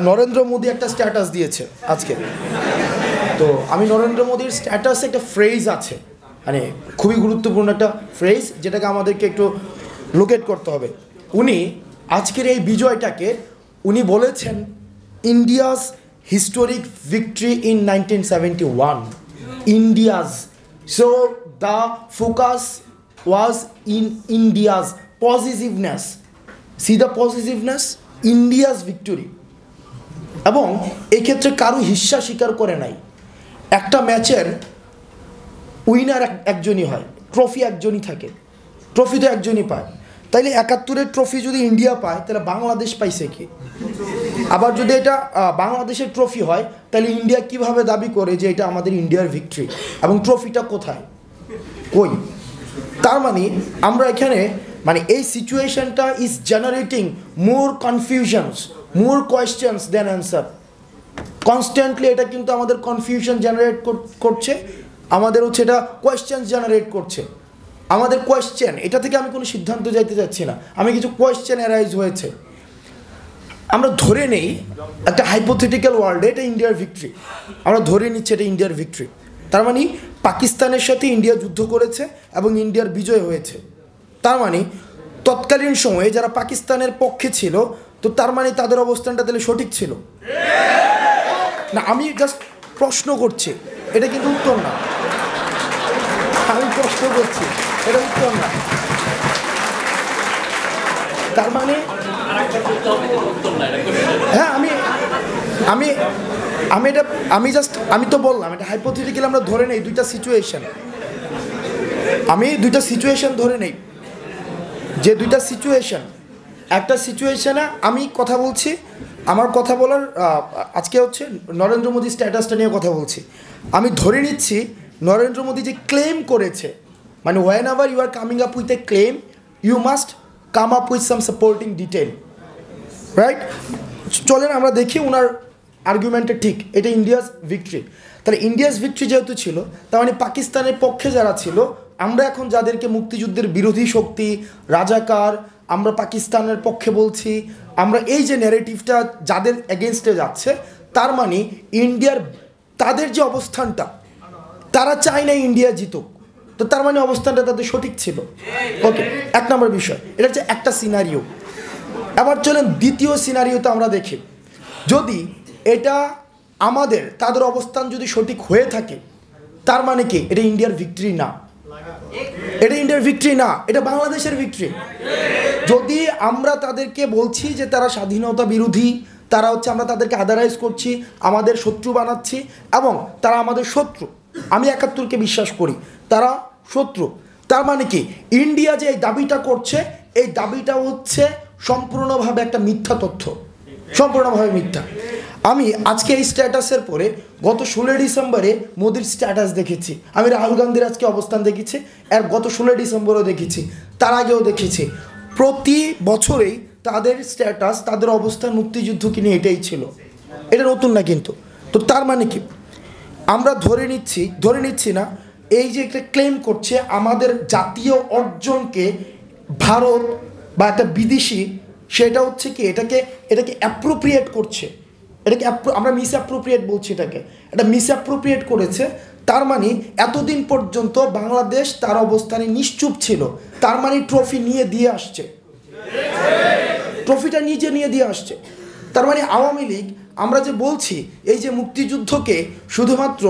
নরেন্দ্র মোদী একটা স্ট্যাটাস দিয়েছে আজকে। তো আমি নরেন্দ্র মোদীর স্ট্যাটাসে একটা ফ্রেজ আছে, মানে খুবই গুরুত্বপূর্ণ একটা ফ্রেজ, যেটাকে আমাদেরকে একটু লোকেট করতে হবে। উনি আজকের এই বিজয়টাকে উনি বলেছেন India's historic victory in 1971। India's, so the focus was in India's positiveness. C the positiveness, India's victory. এবং এক্ষেত্রে কারো হিস্সা স্বীকার করে নাই। একটা ম্যাচের উইনার একজনই হয়, ট্রফি একজনই থাকে, ট্রফি তো একজনই পায়। তাইলে 71-এর ট্রফি যদি ইন্ডিয়া পায় তাহলে বাংলাদেশ পাইছে কি? আবার যদি এটা বাংলাদেশের ট্রফি হয় তাহলে ইন্ডিয়া কিভাবে দাবি করে যে এটা আমাদের ইন্ডিয়ার ভিক্টরি, এবং ট্রফিটা কোথায়, কই? তার মানে আমরা এখানে মানে এই সিচুয়েশনটা is generating more confusions, more questions than answer. Constantly এটা কিন্তু আমাদের কনফিউশন জেনারেট করছে, আমাদের হচ্ছে এটা কোয়েশ্চেন্স জেনারেট করছে। আমাদের কোয়েশ্চেন, এটা থেকে আমি কোনো সিদ্ধান্ত যাইতে চাচ্ছি না, আমি কিছু কোয়েশ্চেন অ্যারাইজ হয়েছে। আমরা ধরে নেই একটা হাইপোথেটিক্যাল ওয়ার্ল্ডে এটা ইন্ডিয়ার ভিক্টরি, আমরা ধরে নিচ্ছি এটা ইন্ডিয়ার ভিক্টরি। তার মানে পাকিস্তানের সাথে ইন্ডিয়া যুদ্ধ করেছে এবং ইন্ডিয়ার বিজয় হয়েছে। তার মানে তৎকালীন সময়ে যারা পাকিস্তানের পক্ষে ছিল, তো তার মানে তাদের অবস্থানটা তাহলে সঠিক ছিল না? আমি জাস্ট প্রশ্ন করছি, এটা কিন্তু উত্তর না। আমি প্রশ্ন করছি, এটা উত্তর না। তার মানে হ্যাঁ, আমি আমি এটা আমি তো বললাম এটা হাইপোথেটিক্যাল। আমরা ধরে নেই দুইটা সিচুয়েশন, আমি দুইটা সিচুয়েশন ধরে নেই, যে দুইটা সিচুয়েশন, একটা সিচুয়েশনে আমি কথা বলছি, আমার কথা বলার আজকে হচ্ছে নরেন্দ্র মোদী স্ট্যাটাসটা নিয়ে কথা বলছি। আমি ধরে নিচ্ছি নরেন্দ্র মোদী যে ক্লেম করেছে, মানে whenever you are coming up with a claim you must come up with some supporting detail, right? চলেন আমরা দেখি ওনার আর্গুমেন্টটা ঠিক, এটা ইন্ডিয়াস ভিক্টরি। তাহলে ইন্ডিয়াস ভিক্টরি যেহেতু ছিল, তার মানে পাকিস্তানের পক্ষে যারা ছিল, আমরা এখন যাদেরকে মুক্তিযুদ্ধের বিরোধী শক্তি, রাজাকার, আমরা পাকিস্তানের পক্ষে বলছি, আমরা এই যে ন্যারেটিভটা যাদের এগেনস্টে যাচ্ছে, তার মানে ইন্ডিয়ার তাদের যে অবস্থানটা, তারা চায় না ইন্ডিয়া জিতুক, তো তার মানে অবস্থানটা তাদের সঠিক ছিল। ওকে, এক নম্বর বিষয়, এটা হচ্ছে একটা সিনারিও। এবার চলেন দ্বিতীয় সিনারিওতে আমরা দেখি, যদি এটা আমাদের তাদের অবস্থান যদি সঠিক হয়ে থাকে, তার মানে কি এটা ইন্ডিয়ার ভিক্টরি না, এটা ইন্ডিয়ার ভিক্টরি না, এটা বাংলাদেশের ভিক্টরি। যদি আমরা তাদেরকে বলছি যে তারা স্বাধীনতা বিরোধী, তারা হচ্ছে আমরা তাদেরকে আদারাইজ করছি, আমাদের শত্রু বানাচ্ছি, এবং তারা আমাদের শত্রু, আমি 71-কে বিশ্বাস করি তারা শত্রু, তার মানে কি ইন্ডিয়া যে এই দাবিটা করছে, এই দাবিটা হচ্ছে সম্পূর্ণভাবে একটা মিথ্যা তথ্য, সম্পূর্ণভাবে মিথ্যা। আমি আজকে এই স্ট্যাটাসের পরে গত 16 ডিসেম্বরে মোদির স্ট্যাটাস দেখেছি, আমি রাহুল গান্ধীর আজকে অবস্থান দেখেছি, আর গত 16 ডিসেম্বরও দেখেছি, তার আগেও দেখেছি। প্রতি বছরেই তাদের স্ট্যাটাস, তাদের অবস্থান মুক্তিযুদ্ধকে নিয়ে এটাই ছিল, এটা নতুন না কিন্তু। তো তার মানে কি আমরা ধরে নিচ্ছি না, এই যে একটা ক্লেম করছে আমাদের জাতীয় অর্জনকে ভারত বা একটা বিদেশি, সেটা হচ্ছে কি এটাকে অ্যাপ্রোপ্রিয়েট করছে, এটাকে আমরা মিস অ্যাপ্রোপ্রিয়েট বলছি, এটাকে এটা মিস অ্যাপ্রোপ্রিয়েট করেছে। তার মানে এতদিন পর্যন্ত বাংলাদেশ তার অবস্থানে নিশ্চুপ ছিল, তার মানে ট্রফি নিয়ে দিয়ে আসছে, ট্রফিটা নিজে নিয়ে দিয়ে আসছে। তার মানে আওয়ামী লীগ, আমরা যে বলছি এই যে মুক্তিযুদ্ধকে শুধুমাত্র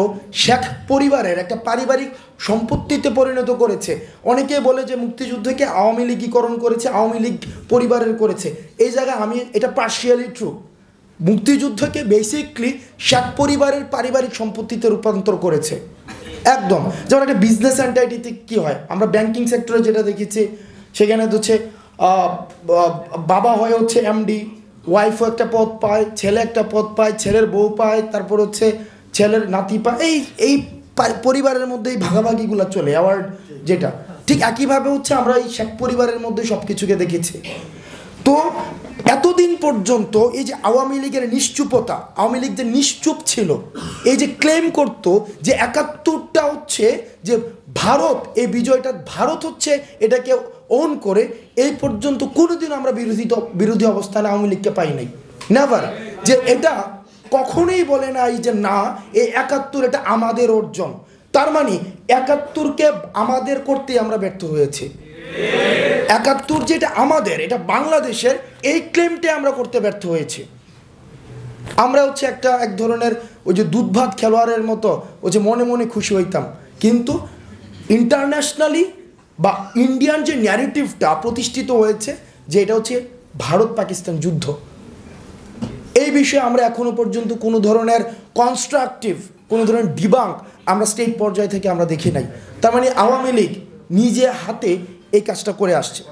শেখ পরিবারের একটা পারিবারিক সম্পত্তিতে পরিণত করেছে, অনেকে বলে যে মুক্তিযুদ্ধকে আওয়ামী লীগীকরণ করেছে, আওয়ামী লীগ পরিবারের করেছে, এই জায়গায় আমি এটা পার্শিয়ালি ট্রু। মুক্তিযুদ্ধকে বেসিকলি শেখ পরিবারের পারিবারিক সম্পত্তিতে রূপান্তর করেছে একদম। যেমন একটা বিজনেস এন্টাইটিতে কী হয়, আমরা ব্যাংকিং সেক্টরে যেটা দেখেছি, সেখানে হচ্ছে বাবা হয়ে হচ্ছে এমডি, ওয়াইফও একটা পদ পায়, ছেলে একটা পদ পায়, ছেলের বউ পায়, তারপর হচ্ছে ছেলের নাতি পায়, এই পরিবারের মধ্যে এই ভাগাভাগিগুলো চলে, অ্যাওয়ার্ড যেটা। ঠিক একইভাবে হচ্ছে আমরা এই শেখ পরিবারের মধ্যে সব কিছুকে দেখেছি। তো এতদিন পর্যন্ত এই যে আওয়ামী লীগের নিশ্চুপতা, আওয়ামী লীগ যে নিশ্চুপ ছিল, এই যে ক্লেম করতো যে 71টা হচ্ছে যে ভারত, এই বিজয়টা ভারত হচ্ছে এটাকে ওন করে, এই পর্যন্ত কোনোদিন আমরা বিরোধী অবস্থানে আওয়ামী লীগকে পাই নাই, নেভার। যে এটা কখনোই বলে নাই যে না এই ৭১ এটা আমাদের অর্জন, তার মানে ৭১কে আমাদের করতে আমরা ব্যর্থ হয়েছি। ৭১ যেটা আমাদের, এটা বাংলাদেশের, এই ক্লেমটা আমরা করতে ব্যর্থ হয়েছি। আমরা হচ্ছে এক ধরনের ওই যে দুধ ভাত খেলোয়াড়ের মতো ওই যে মনে মনে খুশি হইতাম, কিন্তু ইন্টারন্যাশনালি বা ইন্ডিয়ান যে ন্যারেটিভটা প্রতিষ্ঠিত হয়েছে যে এটা হচ্ছে ভারত পাকিস্তান যুদ্ধ, এই বিষয়ে আমরা এখনো পর্যন্ত কোনো ধরনের কনস্ট্রাকটিভ কোনো ধরনের ডিবাঙ্ক আমরা স্টেট পর্যায় থেকে আমরা দেখি নাই। তার মানে আওয়ামী লীগ নিজে হাতে এই কাজটা করে আসছে।